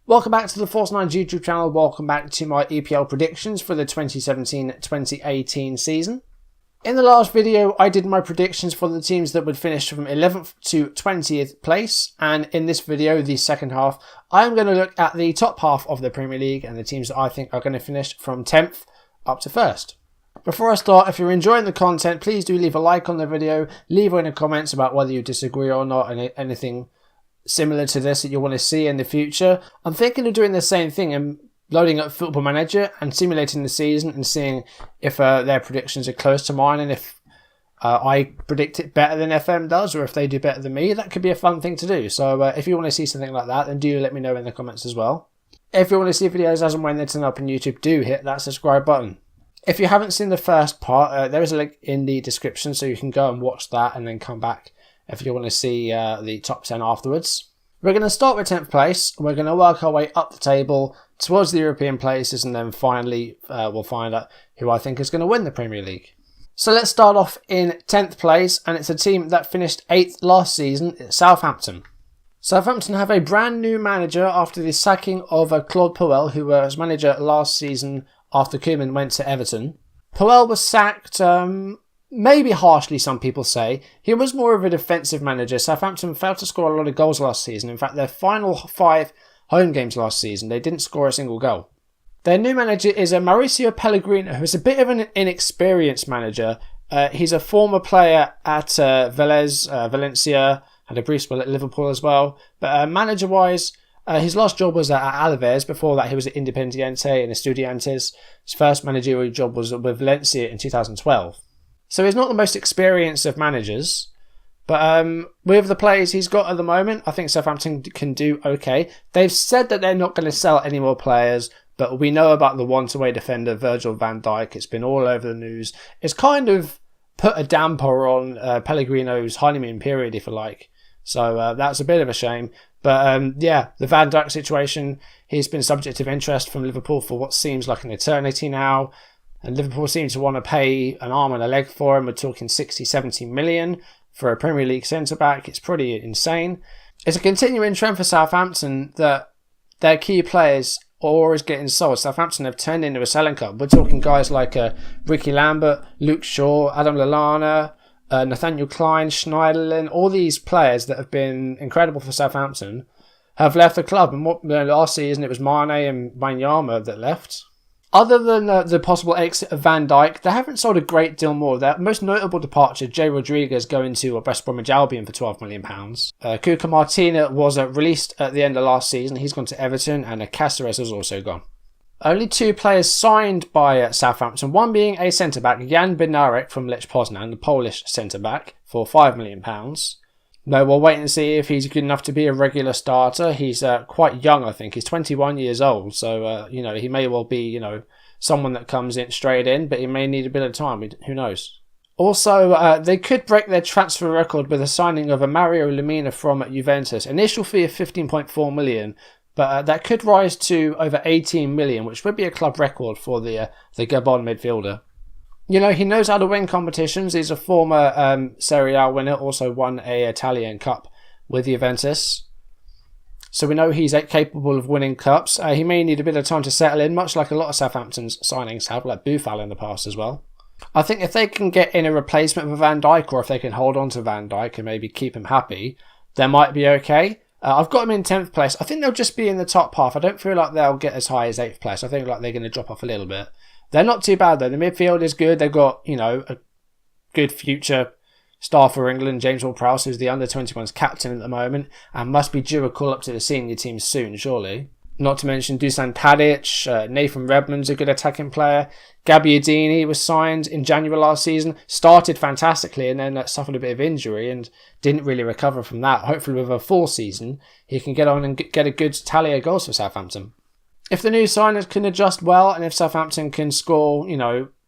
Welcome back to the FalseNine YouTube channel. Welcome back to my EPL predictions for the 2017-2018 season. In the last video, I did my predictions for the teams that would finish from 11th to 20th place. And in this video, the second half, I'm going to look at the top half of the Premier League and the teams that I think are going to finish from 10th up to 1st. Before I start, if you're enjoying the content, please do leave a like on the video. Leave in the comments about whether you disagree or not and anything similar to this that you want to see in the future. I'm thinking of doing the same thing and loading up Football Manager and simulating the season and seeing if their predictions are close to mine and if I predict it better than FM does or if they do better than me. That could be a fun thing to do. So if you want to see something like that, then do let me know in the comments as well. If you want to see videos as and when they turn up on YouTube, do hit that subscribe button. If you haven't seen the first part, there is a link in the description so you can go and watch that and then come back if you want to see the top 10 afterwards. We're going to start with 10th place. We're going to work our way up the table towards the European places and then finally we'll find out who I think is going to win the Premier League. So let's start off in 10th place, and it's a team that finished 8th last season. It's Southampton. Southampton have a brand new manager after the sacking of Claude Puel, who was manager last season after Koeman went to Everton. Puel was sacked maybe harshly, some people say. He was more of a defensive manager. Southampton failed to score a lot of goals last season. In fact, their final 5 home games last season, they didn't score a single goal. Their new manager is Mauricio Pellegrino, who's a bit of an inexperienced manager. He's a former player at Valencia, had a brief spell at Liverpool as well. But manager-wise, his last job was at Alaves. Before that, he was at Independiente and Estudiantes. His first managerial job was with Valencia in 2012. So he's not the most experienced of managers, but with the players he's got at the moment, I think Southampton can do okay. They've said that they're not going to sell any more players, but we know about the one-away defender Virgil van Dijk. It's been all over the news. It's kind of put a damper on Pellegrino's honeymoon period, if you like. So that's a bit of a shame. But yeah, the Van Dijk situation, he's been subject of interest from Liverpool for what seems like an eternity now. And Liverpool seem to want to pay an arm and a leg for him. We're talking 60-70 million for a Premier League centre-back. It's pretty insane. It's a continuing trend for Southampton that their key players are always getting sold. Southampton have turned into a selling club. We're talking guys like Ricky Lambert, Luke Shaw, Adam Lallana, Nathaniel Klein, Schneiderlin. All these players that have been incredible for Southampton have left the club. And last season it was Mane and Wanyama that left. Other than the possible exit of Van Dijk, they haven't sold a great deal more. Their most notable departure, Jay Rodriguez, going to West Bromwich Albion for £12 million. Cuca Martina was released at the end of last season. He's gone to Everton, and Cáceres has also gone. Only 2 players signed by Southampton, one being a centre-back, Jan Bednarek from Lech Poznan, the Polish centre-back, for £5 million. No, we'll wait and see if he's good enough to be a regular starter. He's quite young, I think. He's 21 years old, so he may well be someone that comes in straight in, but he may need a bit of time. Who knows? Also, they could break their transfer record with the signing of a Mario Lemina from Juventus. Initial fee of 15.4 million, but that could rise to over 18 million, which would be a club record for the Gabon midfielder. He knows how to win competitions. He's a former Serie A winner, also won an Italian Cup with Juventus. So we know he's capable of winning cups. He may need a bit of time to settle in, much like a lot of Southampton's signings have, like Boufal in the past as well. I think if they can get in a replacement for Van Dijk, or if they can hold on to Van Dijk and maybe keep him happy, they might be okay. I've got him in 10th place. I think they'll just be in the top half. I don't feel like they'll get as high as 8th place. I think like they're going to drop off a little bit. They're not too bad though. The midfield is good. They've got, a good future star for England, James Ward-Prowse, who's the under-21s captain at the moment and must be due a call up to the senior team soon, surely. Not to mention Dusan Tadic, Nathan Redmond's a good attacking player. Gabbiadini was signed in January last season, started fantastically and then suffered a bit of injury and didn't really recover from that. Hopefully with a full season, he can get on and get a good tally of goals for Southampton. If the new signers can adjust well and if Southampton can score,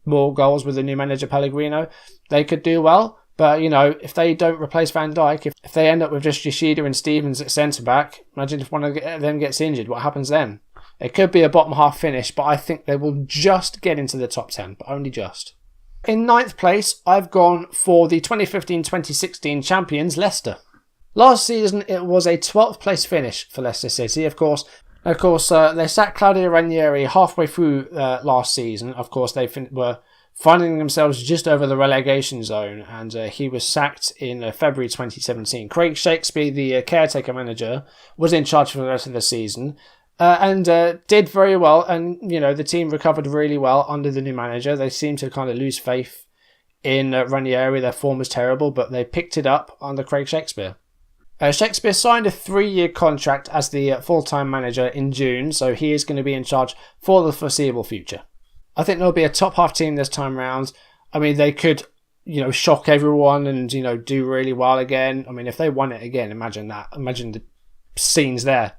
more goals with the new manager Pellegrino, they could do well. But, if they don't replace Van Dijk, if they end up with just Yoshida and Stevens at centre-back, imagine if one of them gets injured, what happens then? It could be a bottom half finish, but I think they will just get into the top 10, but only just. In 9th place, I've gone for the 2015-2016 champions, Leicester. Last season, it was a 12th place finish for Leicester City. Of course, Of course, they sacked Claudio Ranieri halfway through last season. Of course, they were finding themselves just over the relegation zone, and he was sacked in February 2017. Craig Shakespeare, the caretaker manager, was in charge for the rest of the season and did very well. And, the team recovered really well under the new manager. They seemed to kind of lose faith in Ranieri. Their form was terrible, but they picked it up under Craig Shakespeare. Shakespeare signed a 3-year contract as the full-time manager in June, so he is going to be in charge for the foreseeable future. I think there'll be a top-half team this time round. I mean, they could, shock everyone and, do really well again. I mean, if they won it again, imagine that. Imagine the scenes there.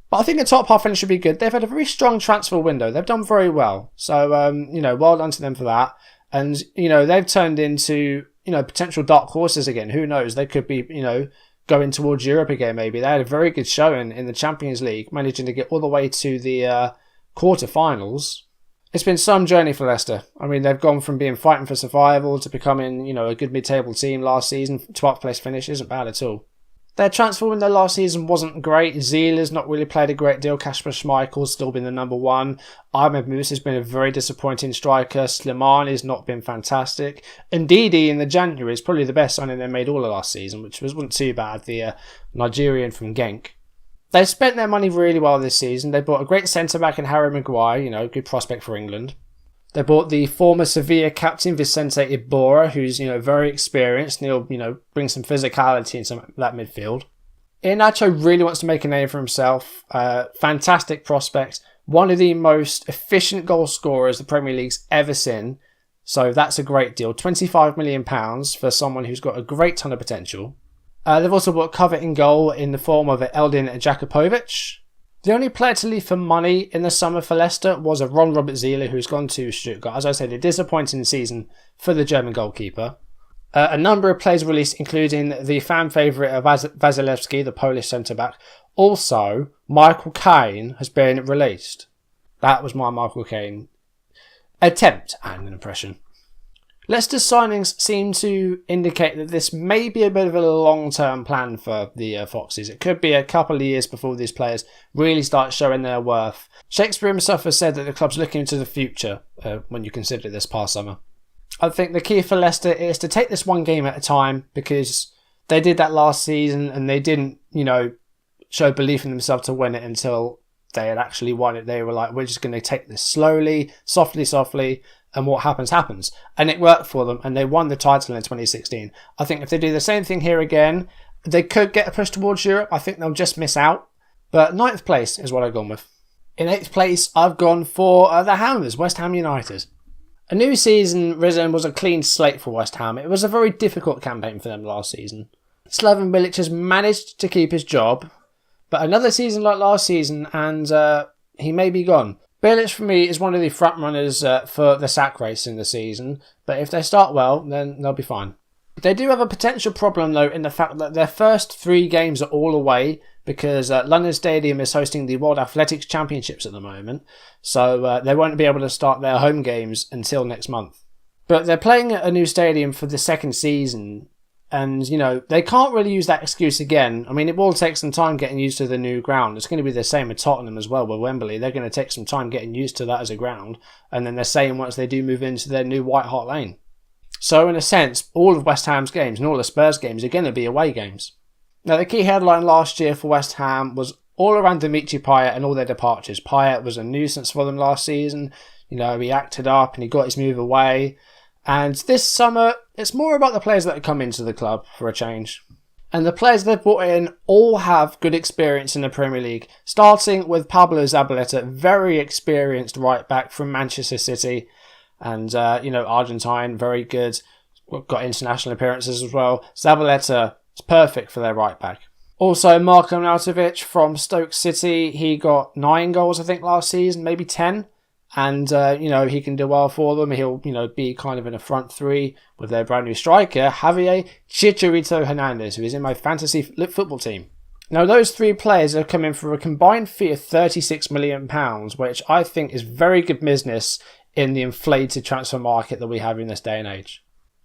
But I think the top-half finish should be good. They've had a very strong transfer window. They've done very well. So, well done to them for that. And, they've turned into, potential dark horses again. Who knows? They could be, going towards Europe again, maybe. They had a very good showing in the Champions League, managing to get all the way to the quarterfinals. It's been some journey for Leicester. I mean, they've gone from being fighting for survival to becoming, a good mid-table team last season. 12th place finish isn't bad at all. Their transfer window last season wasn't great. Ziela's not really played a great deal. Kasper Schmeichel's still been the number one. Ahmed Musa has been a very disappointing striker. Slimani's not been fantastic. And Ndidi in the January is probably the best signing they made all of last season, which wasn't too bad. The Nigerian from Genk. They spent their money really well this season. They bought a great centre-back in Harry Maguire, good prospect for England. They bought the former Sevilla captain Vicente Iborra, who's, very experienced and he'll, bring some physicality into that midfield. Iheanacho really wants to make a name for himself. Fantastic prospect. One of the most efficient goal scorers the Premier League's ever seen. So that's a great deal. £25 million for someone who's got a great ton of potential. They've also bought cover in goal in the form of Eldin Jakupovic. The only player to leave for money in the summer for Leicester was a Ron Robert Ziela, who's gone to Stuttgart. As I said, a disappointing season for the German goalkeeper. A number of players released, including the fan favourite of Wasilewski, the Polish centre-back. Also, Michael Caine has been released. That was my Michael Caine attempt at an impression. Leicester's signings seem to indicate that this may be a bit of a long-term plan for the Foxes. It could be a couple of years before these players really start showing their worth. Shakespeare himself has said that the club's looking into the future when you consider this past summer. I think the key for Leicester is to take this one game at a time, because they did that last season and they didn't, show belief in themselves to win it until they had actually won it. They were like, we're just going to take this slowly, softly, and what happens, happens. And it worked for them, and they won the title in 2016. I think if they do the same thing here again, they could get a push towards Europe. I think they'll just miss out. But 9th place is what I've gone with. In 8th place, I've gone for the Hammers, West Ham United. A new season risen was a clean slate for West Ham. It was a very difficult campaign for them last season. Slaven Bilic has managed to keep his job, but another season like last season and he may be gone. Bilic for me is one of the front runners for the sack race in the season, but if they start well, then they'll be fine. They do have a potential problem though in the fact that their first 3 games are all away, because London Stadium is hosting the World Athletics Championships at the moment, so they won't be able to start their home games until next month. But they're playing at a new stadium for the second season, and, they can't really use that excuse again. I mean, it will take some time getting used to the new ground. It's going to be the same with Tottenham as well, with Wembley. They're going to take some time getting used to that as a ground, and then they're saying once they do move into their new White Hart Lane. So, in a sense, all of West Ham's games and all the Spurs games are going to be away games. Now, the key headline last year for West Ham was all around Dimitri Payet and all their departures. Payet was a nuisance for them last season. He acted up and he got his move away. And this summer, it's more about the players that have come into the club for a change. And the players they've brought in all have good experience in the Premier League. Starting with Pablo Zabaleta, very experienced right back from Manchester City. And, Argentine, very good. Got international appearances as well. Zabaleta is perfect for their right back. Also, Marko Arnautovic from Stoke City. He got 9 goals, I think, last season, maybe 10. And, he can do well for them. He'll, be kind of in a front 3 with their brand new striker, Javier Chicharito Hernandez, who is in my fantasy football team. Now, those 3 players are coming for a combined fee of £36 million, which I think is very good business in the inflated transfer market that we have in this day and age.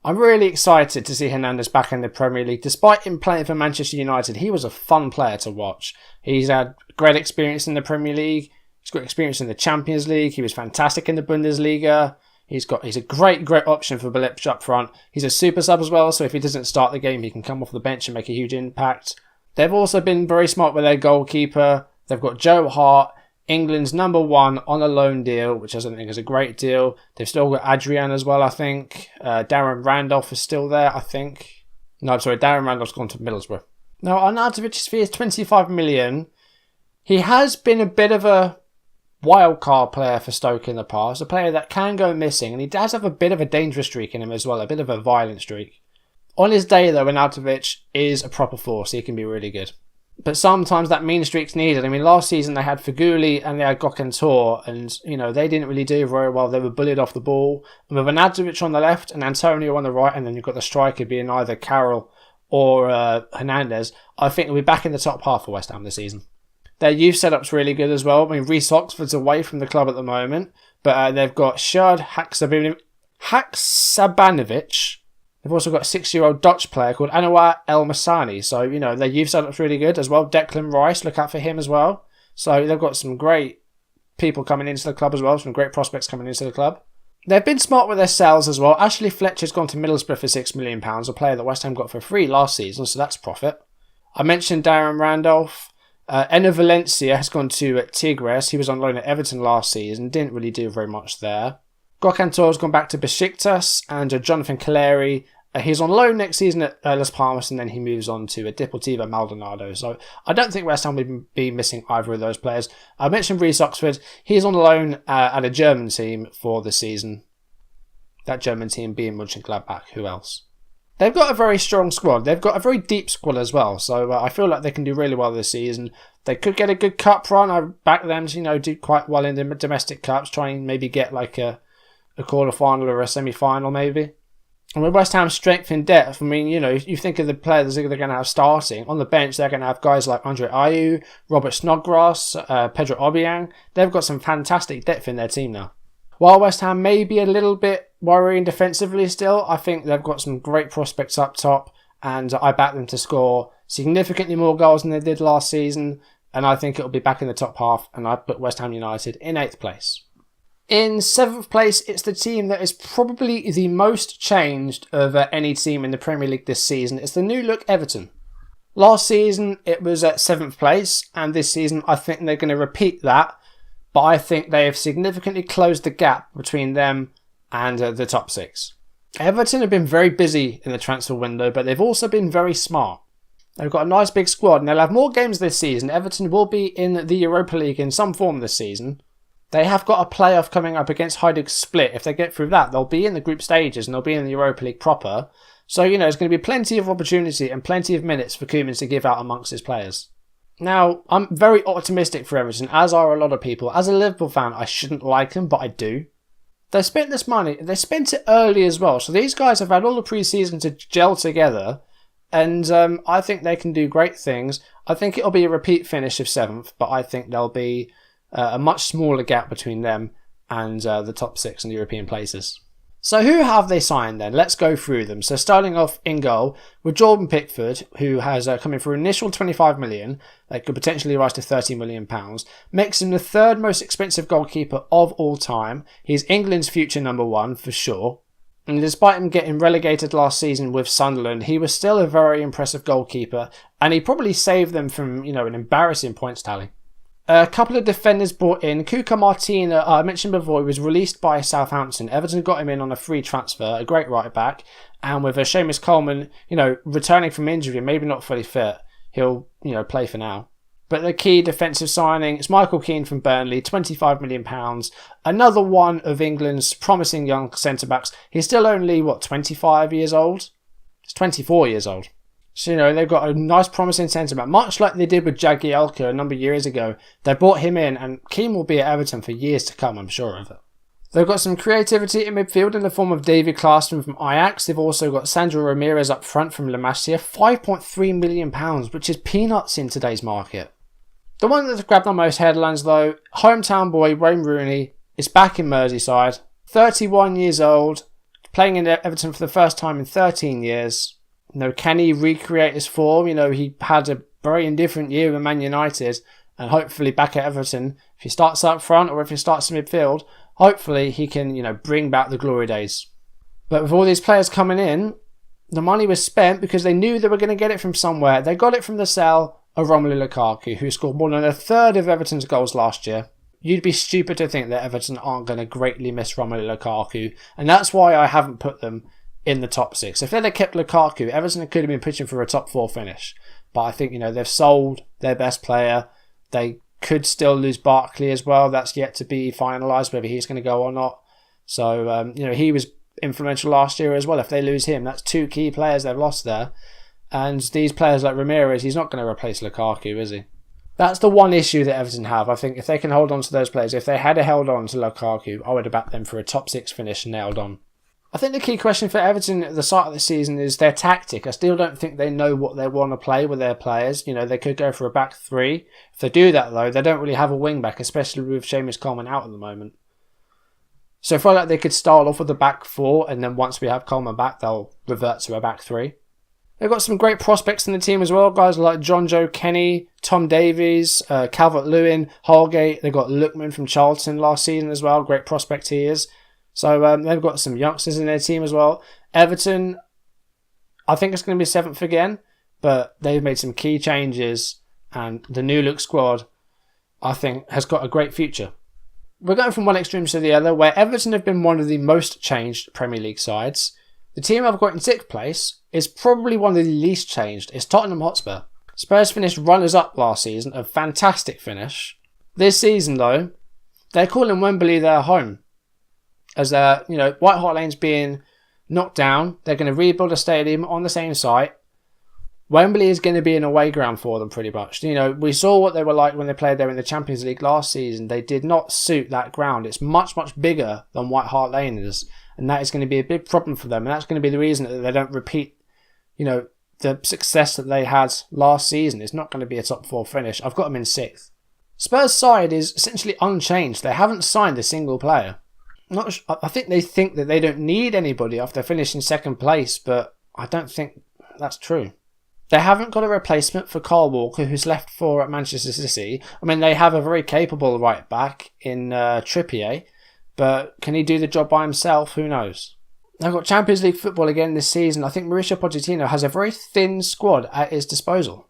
I'm really excited to see Hernandez back in the Premier League. Despite him playing for Manchester United, he was a fun player to watch. He's had great experience in the Premier League. He's got experience in the Champions League. He was fantastic in the Bundesliga. He's a great option for Belic up front. He's a super sub as well, so if he doesn't start the game, he can come off the bench and make a huge impact. They've also been very smart with their goalkeeper. They've got Joe Hart, England's number 1, on a loan deal, which I think is a great deal. They've still got Adrian as well, I think. Darren Randolph is still there, I think. No, I'm sorry, Darren Randolph's gone to Middlesbrough. Now, Arnautovic's fee is 25 million. He has been a bit of a wildcard player for Stoke in the past, a player that can go missing, and he does have a bit of a dangerous streak in him as well, a bit of a violent streak. On his day, though, Arnautovic is a proper force. He can be really good. But sometimes that mean streak's needed. I mean, last season they had Feghouli and they had Gokentor, and, they didn't really do very well. They were bullied off the ball. And with Arnautovic on the left and Antonio on the right, and then you've got the striker being either Carroll or Hernandez, I think they'll be back in the top half for West Ham this season. Their youth setup's really good as well. I mean, Reece Oxford's away from the club at the moment, but they've got Shad Haksabanovic. They've also got a 6-year-old Dutch player called Anwar El Massani. So, their youth setup's really good as well. Declan Rice, look out for him as well. So, they've got some great people coming into the club as well, some great prospects coming into the club. They've been smart with their sales as well. Ashley Fletcher's gone to Middlesbrough for £6 million, a player that West Ham got for free last season, so that's profit. I mentioned Darren Randolph. Enner Valencia has gone to Tigres. He was on loan at Everton last season, didn't really do very much there. Gokantor's gone back to Besiktas, and Jonathan Calleri, he's on loan next season at Las Palmas, and then he moves on to Deportivo Maldonado. So I don't think West Ham will be missing either of those players. I mentioned Reece Oxford. He's on loan at a German team for the season. That German team being Mönchengladbach. Who else? They've got a very strong squad. They've got a very deep squad as well. So I feel like they can do really well this season. They could get a good cup run. I back them to, do quite well in the domestic cups. Try and maybe get like a quarter-final or a semi-final maybe. And with West Ham's strength in depth, I mean, you think of the players they're going to have starting. On the bench, they're going to have guys like Andre Ayew, Robert Snodgrass, Pedro Obiang. They've got some fantastic depth in their team now. While West Ham may be a little bit worrying defensively still, I think they've got some great prospects up top, and I back them to score significantly more goals than they did last season, and I think it'll be back in the top half, and I put West Ham United in 8th place. In 7th place, it's the team that is probably the most changed of any team in the Premier League this season. It's the new look Everton. Last season, it was at 7th place, and this season, I think they're going to repeat that. But I think they have significantly closed the gap between them and the top 6. Everton have been very busy in the transfer window, but they've also been very smart. They've got a nice big squad, and they'll have more games this season. Everton will be in the Europa League in some form this season. They have got a playoff coming up against Hajduk Split. If they get through that, they'll be in the group stages and they'll be in the Europa League proper. So, there's going to be plenty of opportunity and plenty of minutes for Koeman to give out amongst his players. Now, I'm very optimistic for Everton, as are a lot of people. As a Liverpool fan, I shouldn't like them, but I do. They spent this money. They spent it early as well. So these guys have had all the pre-season to gel together. And I think they can do great things. I think it'll be a repeat finish of 7th, but I think there'll be a much smaller gap between them and the top 6 in the European places. So who have they signed then? Let's go through them. So starting off in goal with Jordan Pickford, who has come in for an initial 25 million, that could potentially rise to 30 million pounds, makes him the 3rd most expensive goalkeeper of all time. He's England's future number 1 for sure. And despite him getting relegated last season with Sunderland, he was still a very impressive goalkeeper, and he probably saved them from, an embarrassing points tally. A couple of defenders brought in. Cuca Martina, I mentioned before, he was released by Southampton. Everton got him in on a free transfer, a great right back. And with Seamus Coleman, returning from injury, maybe not fully fit, he'll, play for now. But the key defensive signing is Michael Keane from Burnley, £25 million. Another one of England's promising young centre-backs. He's still only, 25 years old? He's 24 years old. So, they've got a nice promising centre-back, much like they did with Jagielka a number of years ago. They brought him in, and Keane will be at Everton for years to come, I'm sure of it. They've got some creativity in midfield in the form of David Klaasman from Ajax. They've also got Sandro Ramirez up front from La Masia, £5.3 million, which is peanuts in today's market. The one that's grabbed the most headlines, though, hometown boy Wayne Rooney is back in Merseyside, 31 years old, playing in Everton for the first time in 13 years. Can he recreate his form? He had a very indifferent year with Man United, and hopefully back at Everton, if he starts up front or if he starts in midfield, hopefully he can, bring back the glory days. But with all these players coming in, the money was spent because they knew they were going to get it from somewhere. They got it from the sale of Romelu Lukaku, who scored more than a third of Everton's goals last year. You'd be stupid to think that Everton aren't going to greatly miss Romelu Lukaku, and that's why I haven't put them in the top 6. If they'd have kept Lukaku, Everton could have been pushing for a top 4 finish. But I think, they've sold their best player. They could still lose Barkley as well. That's yet to be finalised, whether he's going to go or not. So, he was influential last year as well. If they lose him, that's 2 key players they've lost there. And these players like Ramirez, he's not going to replace Lukaku, is he? That's the one issue that Everton have. I think if they can hold on to those players, if they had held on to Lukaku, I would have backed them for a top 6 finish and nailed on. I think the key question for Everton at the start of the season is their tactic. I still don't think they know what they want to play with their players. They could go for a back 3. If they do that, though, they don't really have a wing back, especially with Seamus Coleman out at the moment. So I feel like they could start off with a back 4, and then once we have Coleman back, they'll revert to a back 3. They've got some great prospects in the team as well. Guys like John Joe Kenny, Tom Davies, Calvert-Lewin, Holgate. They've got Lookman from Charlton last season as well. Great prospect he is. So they've got some youngsters in their team as well. Everton, I think it's going to be 7th again, but they've made some key changes, and the new look squad, I think, has got a great future. We're going from one extreme to the other, where Everton have been one of the most changed Premier League sides. The team I've got in 6th place is probably one of the least changed. It's Tottenham Hotspur. Spurs finished runners-up last season, a fantastic finish. This season, though, they're calling Wembley their home. As White Hart Lane's being knocked down, they're going to rebuild a stadium on the same site. Wembley is going to be an away ground for them pretty much. We saw what they were like when they played there in the Champions League last season. They did not suit that ground. It's much, much bigger than White Hart Lane is. And that is going to be a big problem for them. And that's going to be the reason that they don't repeat, the success that they had last season. It's not going to be a top 4 finish. I've got them in 6th. Spurs' side is essentially unchanged. They haven't signed a single player. I think that they don't need anybody after finishing 2nd place, but I don't think that's true. They haven't got a replacement for Kyle Walker, who's left for Manchester City. I mean, they have a very capable right back in Trippier, but can he do the job by himself? Who knows? They've got Champions League football again this season. I think Mauricio Pochettino has a very thin squad at his disposal.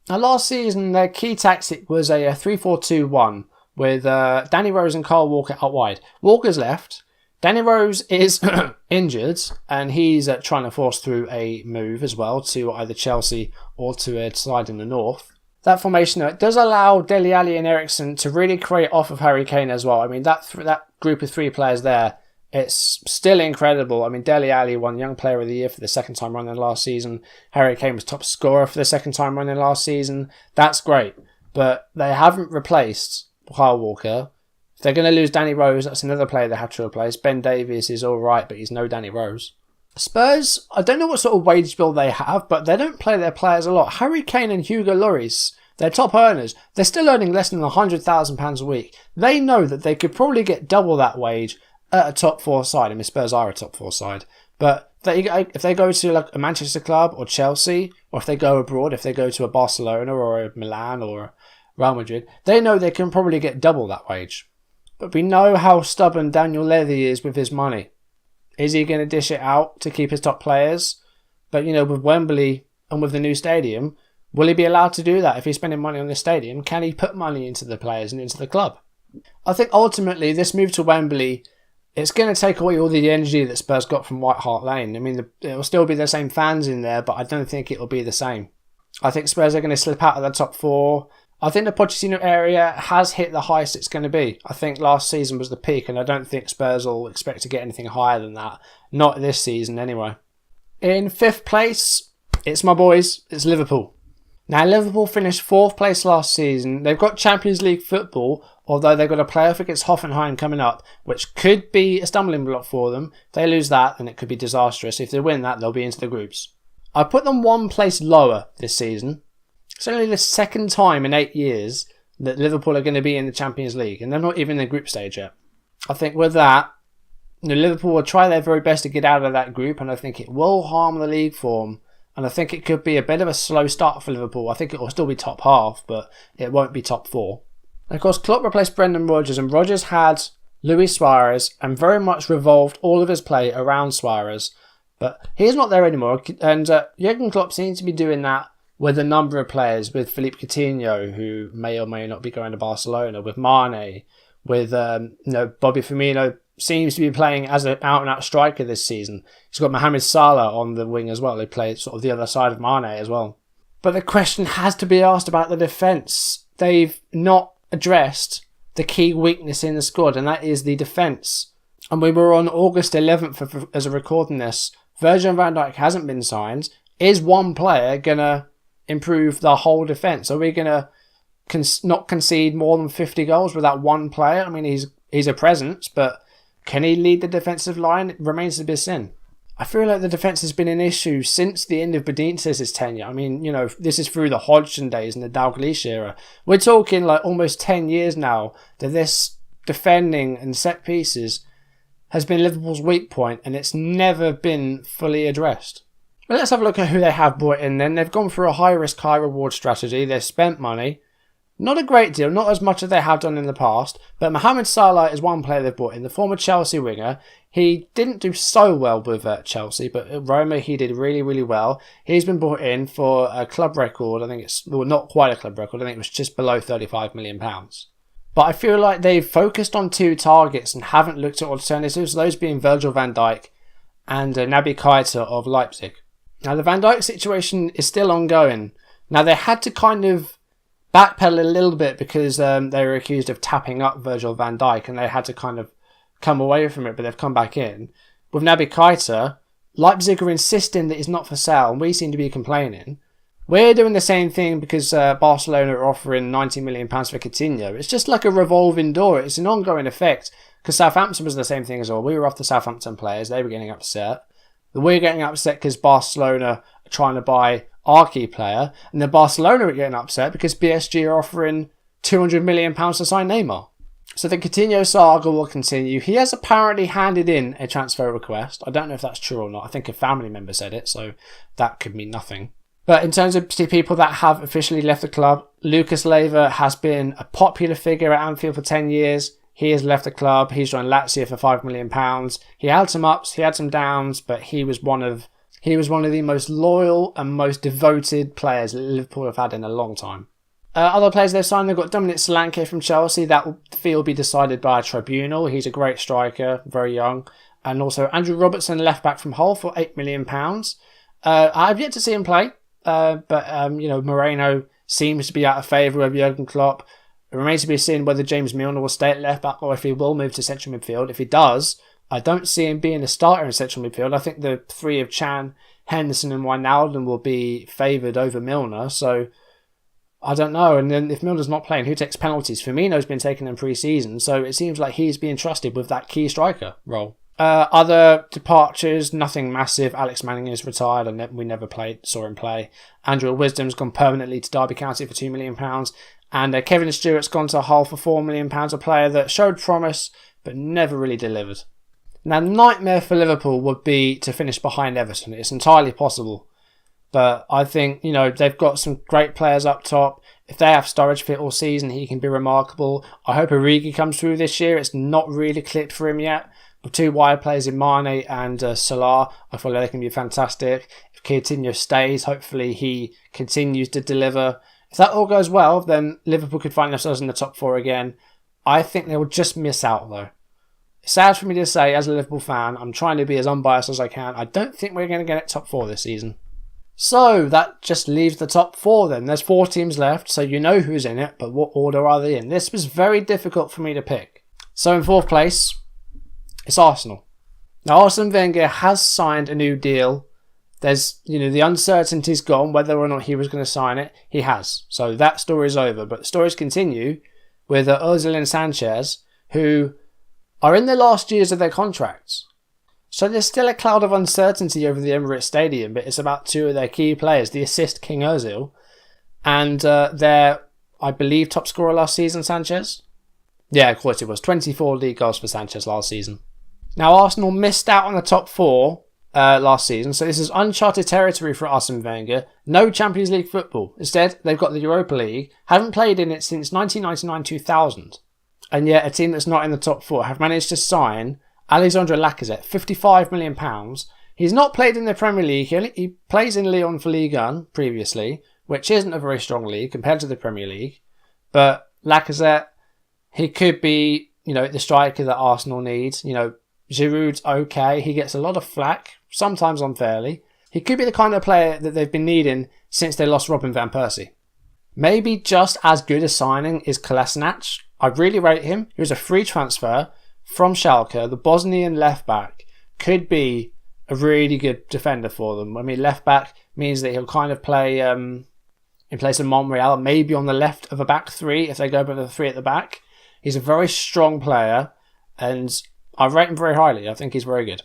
Now, last season, their key tactic was a 3-4-2-1 with Danny Rose and Kyle Walker out wide. Walker's left. Danny Rose is injured, and he's trying to force through a move as well to either Chelsea or to a side in the north. That formation it does allow Dele Alli and Eriksen to really create off of Harry Kane as well. I mean, that group of 3 players there, it's still incredible. I mean, Dele Alli won Young Player of the Year for the 2nd time running last season. Harry Kane was top scorer for the 2nd time running last season. That's great, but they haven't replaced Kyle Walker. If they're going to lose Danny Rose, that's another player they have to replace. Ben Davies is all right, but he's no Danny Rose. Spurs, I don't know what sort of wage bill they have, but they don't play their players a lot. Harry Kane and Hugo Lloris, they're top earners. They're still earning less than £100,000 a week. They know that they could probably get double that wage at a top 4 side. I mean, Spurs are a top 4 side. But if they go to like a Manchester club or Chelsea, or if they go abroad, if they go to a Barcelona or a Milan or a Real Madrid, they know they can probably get double that wage. But we know how stubborn Daniel Levy is with his money. Is he going to dish it out to keep his top players? But, with Wembley and with the new stadium, will he be allowed to do that if he's spending money on this stadium? Can he put money into the players and into the club? I think ultimately this move to Wembley, it's going to take away all the energy that Spurs got from White Hart Lane. I mean, it will still be the same fans in there, but I don't think it will be the same. I think Spurs are going to slip out of the top 4. I think the Pochettino area has hit the highest it's going to be. I think last season was the peak, and I don't think Spurs will expect to get anything higher than that. Not this season, anyway. In 5th place, it's my boys, it's Liverpool. Now, Liverpool finished 4th place last season. They've got Champions League football, although they've got a playoff against Hoffenheim coming up, which could be a stumbling block for them. If they lose that, then it could be disastrous. If they win that, they'll be into the groups. I put them 1 place lower this season. It's only the 2nd time in 8 years that Liverpool are going to be in the Champions League, and they're not even in the group stage yet. I think with that, Liverpool will try their very best to get out of that group, and I think it will harm the league form. And I think it could be a bit of a slow start for Liverpool. I think it will still be top half, but it won't be top 4. And of course, Klopp replaced Brendan Rodgers, and Rodgers had Luis Suarez and very much revolved all of his play around Suarez. But he's not there anymore, and Jurgen Klopp seems to be doing that with a number of players, with Philippe Coutinho, who may or may not be going to Barcelona, with Mane, with Bobby Firmino seems to be playing as an out-and-out striker this season. He's got Mohamed Salah on the wing as well. They play sort of the other side of Mane as well. But the question has to be asked about the defence. They've not addressed the key weakness in the squad, and that is the defence. And we were on August 11th as a recording this. Virgil van Dijk hasn't been signed. Is one player going to improve the whole defence? Are we going to not concede more than 50 goals with that one player? I mean, he's a presence, but can he lead the defensive line? It remains to be seen. I feel like the defence has been an issue since the end of Benitez's tenure. I mean, this is through the Hodgson days and the Dalglish era. We're talking like almost 10 years now that this defending and set pieces has been Liverpool's weak point, and it's never been fully addressed. But let's have a look at who they have brought in then. They've gone for a high-risk, high-reward strategy. They've spent money. Not a great deal, not as much as they have done in the past, but Mohamed Salah is one player they've brought in, the former Chelsea winger. He didn't do so well with Chelsea, but at Roma he did really, really well. He's been brought in for a club record. I think it's, well, not quite a club record. I think it was just below £35 million. But I feel like they've focused on 2 targets and haven't looked at alternatives, those being Virgil van Dijk and Naby Keita of Leipzig. Now, the Van Dijk situation is still ongoing. Now, they had to kind of backpedal a little bit because they were accused of tapping up Virgil van Dijk, and they had to kind of come away from it, but they've come back in. With Naby Keita, Leipzig are insisting that he's not for sale, and we seem to be complaining. We're doing the same thing because Barcelona are offering £90 million for Coutinho. It's just like a revolving door. It's an ongoing effect, because Southampton was the same thing as well. We were off the Southampton players. They were getting upset. We're getting upset because Barcelona are trying to buy our key player, and then Barcelona are getting upset because PSG are offering £200 million to sign Neymar. So the Coutinho saga will continue. He has apparently handed in a transfer request. I don't know if that's true or not. I think a family member said it, so that could mean nothing. But in terms of people that have officially left the club, Lucas Leiva has been a popular figure at Anfield for 10 years. He has left the club. He's joined Lazio for £5 million. He had some ups, he had some downs, but he was one of the most loyal and most devoted players Liverpool have had in a long time. Other players they've signed, they've got Dominic Solanke from Chelsea. That will be decided by a tribunal. He's a great striker, very young. And also Andrew Robertson, left back from Hull for £8 million. I've yet to see him play, but Moreno seems to be out of favour with Jurgen Klopp. It remains to be seen whether James Milner will stay at left back or if he will move to central midfield. If he does, I don't see him being a starter in central midfield. I think the 3 of Chan, Henderson and Wijnaldum will be favoured over Milner. So I don't know. And then if Milner's not playing, who takes penalties? Firmino's been taken in pre-season, so it seems like he's being trusted with that key striker role. Other departures, nothing massive. Alex Manning is retired, and we never saw him play. Andrew Wisdom's gone permanently to Derby County for £2 million. And Kevin Stewart's gone to Hull for £4 million, a player that showed promise but never really delivered. Now, the nightmare for Liverpool would be to finish behind Everton. It's entirely possible. But I think, they've got some great players up top. If they have Sturridge fit all season, he can be remarkable. I hope Origi comes through this year. It's not really clicked for him yet. With 2 wide players in Mane and Salah, I feel like they can be fantastic. If Coutinho stays, hopefully he continues to deliver. If that all goes well, then Liverpool could find themselves in the top 4 again. I think they will just miss out, though. It's sad for me to say, as a Liverpool fan, I'm trying to be as unbiased as I can. I don't think we're going to get top 4 this season. So that just leaves the top 4 then. There's 4 teams left, so you know who's in it, but what order are they in? This was very difficult for me to pick. So in 4th place, it's Arsenal. Now, Arsene Wenger has signed a new deal. There's, the uncertainty's gone whether or not he was going to sign it. He has. So that story's over. But the stories continue with Ozil and Sanchez, who are in the last years of their contracts. So there's still a cloud of uncertainty over the Emirates Stadium, but it's about 2 of their key players, the assist king Ozil, and their, I believe, top scorer last season, Sanchez. Yeah, of course it was. 24 league goals for Sanchez last season. Now, Arsenal missed out on the top 4 last season, so this is uncharted territory for Arsene Wenger. No Champions League football. Instead, they've got the Europa League. Haven't played in it since 1999-2000. And yet, a team that's not in the top 4 have managed to sign Alexandre Lacazette, £55 million. He's not played in the Premier League. He plays in Lyon for Ligue 1 previously, which isn't a very strong league compared to the Premier League. But Lacazette, he could be, the striker that Arsenal needs. Giroud's okay. He gets a lot of flack, sometimes unfairly. He could be the kind of player that they've been needing since they lost Robin van Persie. Maybe just as good a signing is Kolasinac. I really rate him. He was a free transfer from Schalke. The Bosnian left-back could be a really good defender for them. I mean, left-back means that he'll kind of play in place of Monreal, maybe on the left of a back three if they go with the 3 at the back. He's a very strong player, and I rate him very highly. I think he's very good.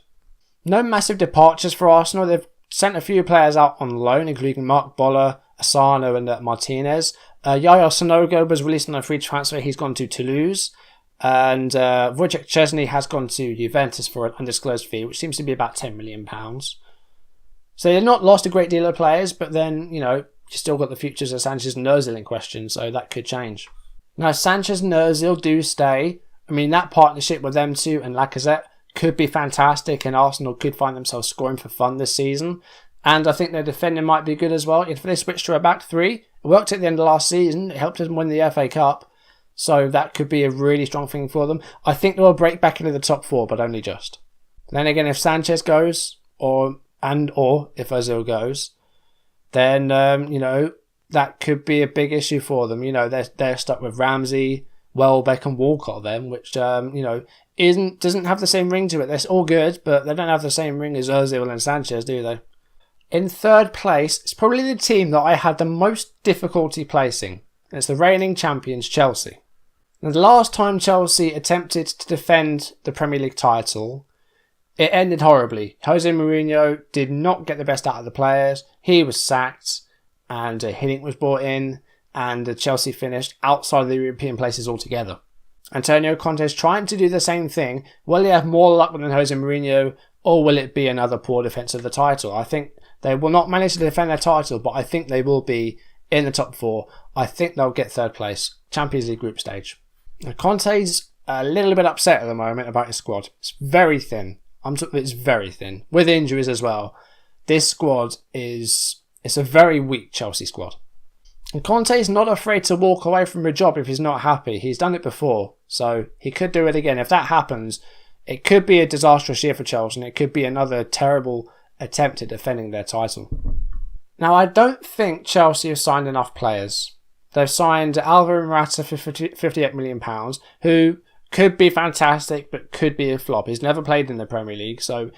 No massive departures for Arsenal. They've sent a few players out on loan, including Mark Boller, Asano and Martinez. Yaya Sanogo was released on a free transfer. He's gone to Toulouse. And Wojciech Szczesny has gone to Juventus for an undisclosed fee, which seems to be about £10 million. So they've not lost a great deal of players, but then, you still got the futures of Sanchez and Ozil in question, so that could change. Now, Sanchez and Ozil do stay. I mean, that partnership with them two and Lacazette could be fantastic, and Arsenal could find themselves scoring for fun this season. And I think their defending might be good as well. If they switch to a back 3, it worked at the end of last season. It helped them win the FA Cup. So that could be a really strong thing for them. I think they'll break back into the top 4, but only just. Then again, if Sanchez goes, or if Ozil goes, then, that could be a big issue for them. They're stuck with Ramsey, Welbeck and Walcott then, which, doesn't have the same ring to it. They're all good, but they don't have the same ring as Ozil and Sanchez, do they? In third place, it's probably the team that I had the most difficulty placing. It's the reigning champions, Chelsea. Now, the last time Chelsea attempted to defend the Premier League title, it ended horribly. Jose Mourinho did not get the best out of the players. He was sacked, and Hiddink was brought in, and Chelsea finished outside of the European places altogether. Antonio Conte is trying to do the same thing. Will he have more luck than Jose Mourinho, or will it be another poor defence of the title? I think they will not manage to defend their title, but I think they will be in the top 4. I think they'll get third place. Champions League group stage. Now, Conte's a little bit upset at the moment about his squad. It's very thin. It's very thin. With injuries as well. This squad it's a very weak Chelsea squad. And Conte's not afraid to walk away from a job if he's not happy. He's done it before, so he could do it again. If that happens, it could be a disastrous year for Chelsea, and it could be another terrible attempt at defending their title. Now, I don't think Chelsea have signed enough players. They've signed Alvaro Morata for £58 million, who could be fantastic, but could be a flop. He's never played in the Premier League, so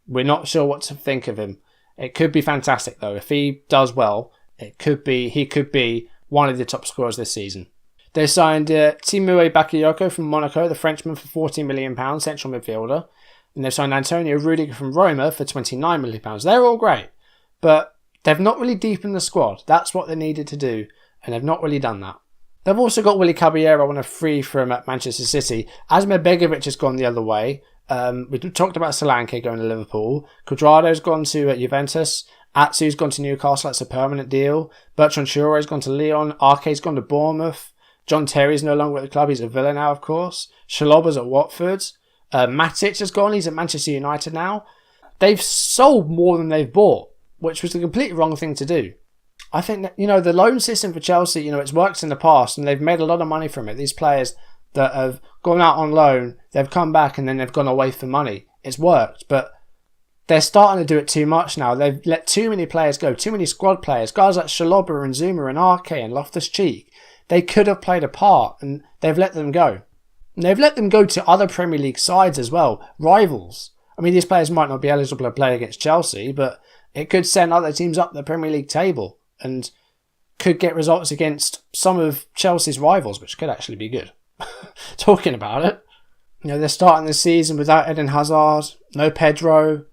we're not sure what to think of him. It could be fantastic, though. If he does well, he could be one of the top scorers this season. They signed Timur Bakayoko from Monaco, the Frenchman, for £14 million, central midfielder. And they've signed Antonio Rudiger from Roma for £29 million. They're all great, but they've not really deepened the squad. That's what they needed to do, and they've not really done that. They've also got Willy Caballero on a free from Manchester City. Asmir Begovic has gone the other way. We talked about Solanke going to Liverpool. Cuadrado's gone to Juventus. Atsu's gone to Newcastle. That's a permanent deal. Bertrand Traore's gone to Lyon. Arke's gone to Bournemouth. John Terry's no longer at the club. He's at Villa now, of course. Chaloba's at Watford. Matic has gone. He's at Manchester United now. They've sold more than they've bought, which was the completely wrong thing to do. I think that, the loan system for Chelsea, it's worked in the past and they've made a lot of money from it. These players that have gone out on loan, they've come back and then they've gone away for money. It's worked, but they're starting to do it too much now. They've let too many players go, too many squad players. Guys like Chalobah and Zuma and Arke and Loftus-Cheek, they could have played a part and they've let them go. And they've let them go to other Premier League sides as well, rivals. I mean, these players might not be eligible to play against Chelsea, but it could send other teams up the Premier League table and could get results against some of Chelsea's rivals, which could actually be good. Talking about it. They're starting the season without Eden Hazard, no Pedro.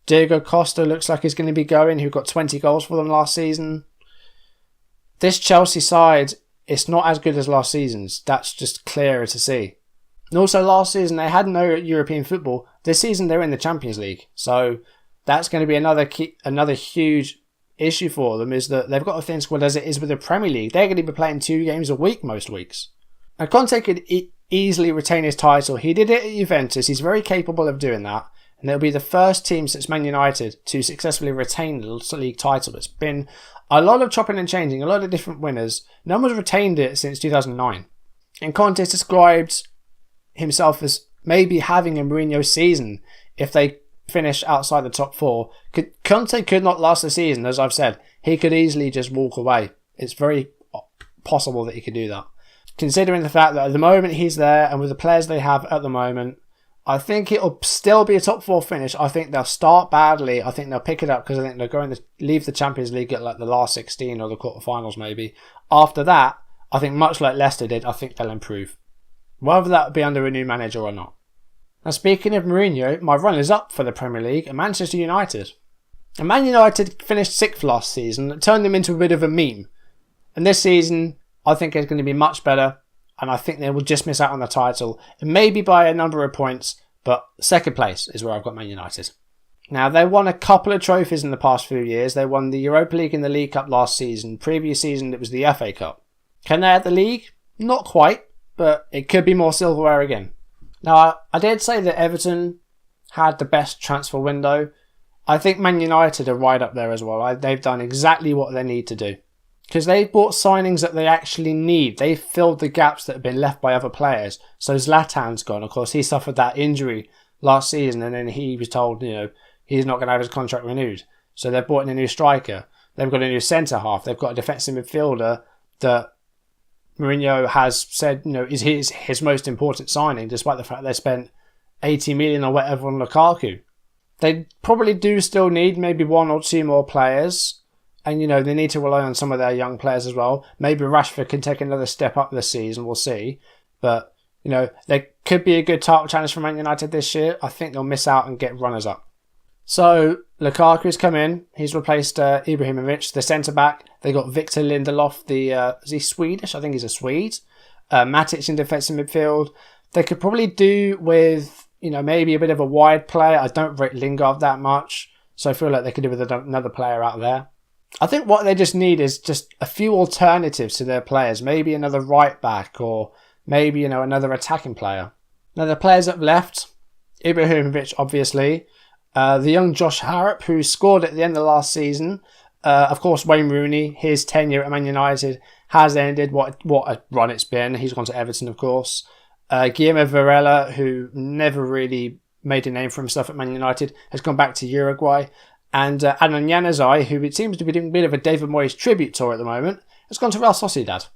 Diego Costa looks like he's going to be going, who got 20 goals for them last season. This Chelsea side, it's not as good as last season's. That's just clearer to see. And also last season they had no European football. This season they're in the Champions League. So that's going to be another huge issue for them, is that they've got a thin squad as it is with the Premier League. They're going to be playing 2 games a week most weeks. Now Conte could easily retain his title. He did it at Juventus. He's very capable of doing that. And they'll be the first team since Man United to successfully retain the league title. It's been a lot of chopping and changing, a lot of different winners. No one's retained it since 2009. And Conte described himself as maybe having a Mourinho season if they finish outside the top 4. Conte could not last the season, as I've said. He could easily just walk away. It's very possible that he could do that. Considering the fact that at the moment he's there, and with the players they have at the moment, I think it'll still be a top 4 finish. I think they'll start badly. I think they'll pick it up because I think they're going to leave the Champions League at like the last 16 or the quarterfinals maybe. After that, I think much like Leicester did, I think they'll improve. Whether that would be under a new manager or not. Now speaking of Mourinho, my runners up for the Premier League are Manchester United. And Man United finished 6th last season. It turned them into a bit of a meme. And this season, I think it's going to be much better. And I think they will just miss out on the title. It may be by a number of points, but second place is where I've got Man United. Now, they won a couple of trophies in the past few years. They won the Europa League and the League Cup last season. Previous season, it was the FA Cup. Can they add the league? Not quite, but it could be more silverware again. Now, I did say that Everton had the best transfer window. I think Man United are right up there as well. They've done exactly what they need to do. Because they've bought signings that they actually need. They've filled the gaps that have been left by other players. So Zlatan's gone. Of course, he suffered that injury last season, and then he was told, he's not going to have his contract renewed. So they've bought in a new striker. They've got a new centre-half. They've got a defensive midfielder that Mourinho has said, is his most important signing, despite the fact they spent 80 million or whatever on Lukaku. They probably do still need maybe 1 or 2 more players. And, they need to rely on some of their young players as well. Maybe Rashford can take another step up this season. We'll see. But, there could be a good title challenge for Man United this year. I think they'll miss out and get runners-up. So, Lukaku's come in. He's replaced Ibrahimovic, the centre-back. They got Victor Lindelof, is he Swedish? I think he's a Swede. Matic in defensive midfield. They could probably do with, maybe a bit of a wide player. I don't rate Lingard that much. So I feel like they could do with another player out there. I think what they just need is just a few alternatives to their players. Maybe another right back or maybe, another attacking player. Now, the players that have left, Ibrahimovic, obviously. The young Josh Harrop, who scored at the end of last season. Of course, Wayne Rooney, his tenure at Man United has ended. What a run it's been. He's gone to Everton, of course. Guillermo Varela, who never really made a name for himself at Man United, has gone back to Uruguay. And Adnan Januzaj, who it seems to be doing a bit of a David Moyes tribute tour at the moment, has gone to Real Sociedad.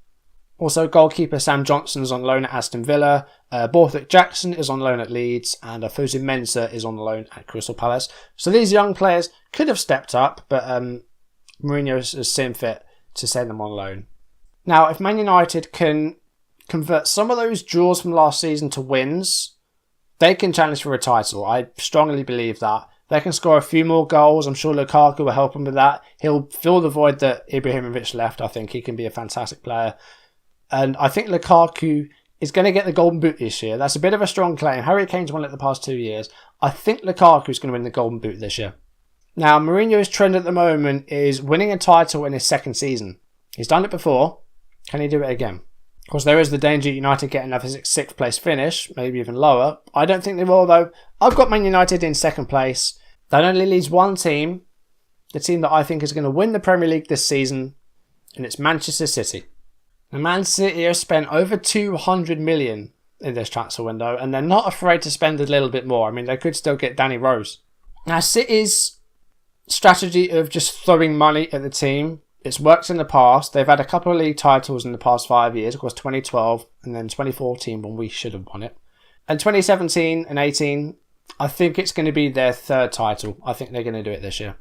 Also, goalkeeper Sam Johnson is on loan at Aston Villa. Borthwick Jackson is on loan at Leeds. And Fosu Mensah is on loan at Crystal Palace. So these young players could have stepped up, but Mourinho has seen fit to send them on loan. Now, if Man United can convert some of those draws from last season to wins, they can challenge for a title. I strongly believe that. They can score a few more goals. I'm sure Lukaku will help them with that. He'll fill the void that Ibrahimovic left. I think he can be a fantastic player. And I think Lukaku is going to get the Golden Boot this year. That's a bit of a strong claim. Harry Kane's won it the past 2 years. I think Lukaku is going to win the Golden Boot this year. Now, Mourinho's trend at the moment is winning a title in his second season. He's done it before. Can he do it again? Of course, there is the danger United getting a 6th place finish, maybe even lower. I don't think they will, though. I've got Man United in 2nd place. That only leaves one team, the team that I think is going to win the Premier League this season, and it's Manchester City. Now, Man City have spent over 200 million in this transfer window, and they're not afraid to spend a little bit more. I mean, they could still get Danny Rose. Now, City's strategy of just throwing money at the team, it's worked in the past. They've had a couple of league titles in the past 5 years. Of course, 2012 and then 2014 when we should have won it. And 2017 and 18, I think it's going to be their 3rd title. I think they're going to do it this year.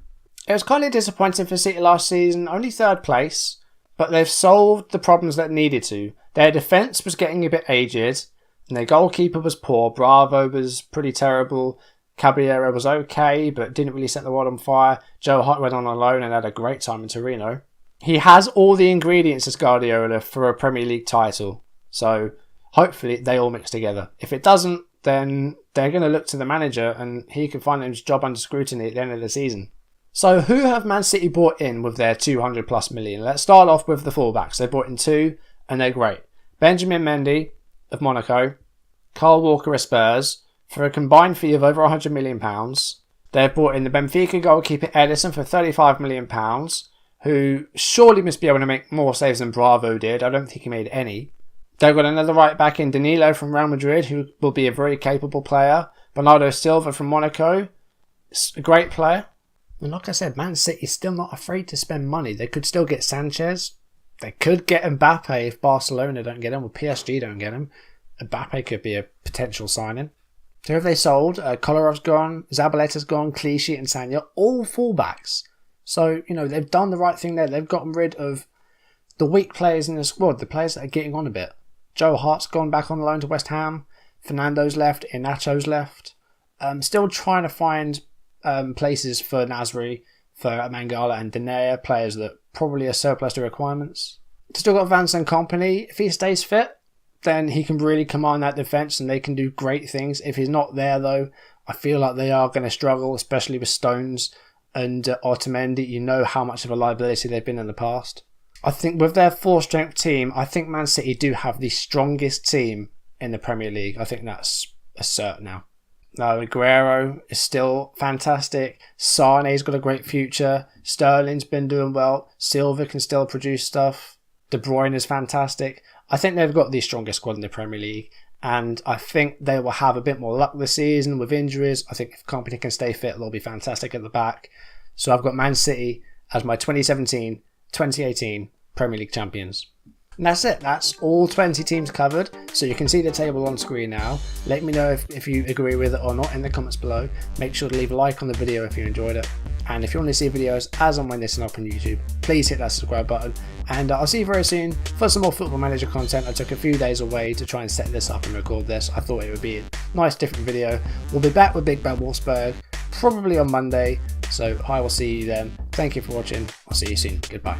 It was kind of disappointing for City last season. Only 3rd place. But they've solved the problems that needed to. Their defence was getting a bit aged. And their goalkeeper was poor. Bravo was pretty terrible. Caballero was okay, but didn't really set the world on fire. Joe Hart went on loan and had a great time in Torino. He has all the ingredients as Guardiola for a Premier League title. So Hopefully they all mix together. If it doesn't, then they're going to look to the manager and he can find his job under scrutiny at the end of the season. So who have Man City brought in with their 200 plus million? Let's start off with the fullbacks. They brought in two and they're great. Benjamin Mendy of Monaco, Kyle Walker of Spurs for a combined fee of over £100 million. They've brought in the Benfica goalkeeper Edison for £35 million, who surely must be able to make more saves than Bravo did. I don't think he made any. They've got another right back in Danilo from Real Madrid, who will be a very capable player. Bernardo Silva from Monaco, a great player. And like I said, Man City's still not afraid to spend money. They could still get Sanchez. They could get Mbappe if Barcelona don't get him or PSG don't get him. Mbappe could be a potential signing. So who have they sold? Kolarov's gone, Zabaleta's gone, Clichy and Sanya, all fullbacks. So, they've done the right thing there. They've gotten rid of the weak players in the squad, the players that are getting on a bit. Joe Hart's gone back on loan to West Ham. Fernando's left. Inacho's left. Still trying to find places for Nasri, for Mangala and Denea, players that probably are surplus to requirements. Still got Vincent Kompany. If he stays fit, then he can really command that defence and they can do great things. If he's not there, though, I feel like they are going to struggle, especially with Stones and Otamendi. You know how much of a liability they've been in the past. I think with their full-strength team, I think Man City do have the strongest team in the Premier League. I think that's a cert now. No, Aguero is still fantastic. Sane's got a great future. Sterling's been doing well. Silva can still produce stuff. De Bruyne is fantastic. I think they've got the strongest squad in the Premier League. And I think they will have a bit more luck this season with injuries. I think if Kompany can stay fit, they'll be fantastic at the back. So I've got Man City as my 2017-2018 Premier League champions. And that's it. That's all 20 teams covered. So you can see the table on screen now. Let me know if you agree with it or not in the comments below. Make sure to leave a like on the video if you enjoyed it. And if you want to see videos as and when this is up on YouTube, please hit that subscribe button. And I'll see you very soon for some more Football Manager content. I took a few days away to try and set this up and record this. I thought it would be a nice different video. We'll be back with Big Bad Wolfsburg probably on Monday. So I will see you then. Thank you for watching. I'll see you soon. Goodbye.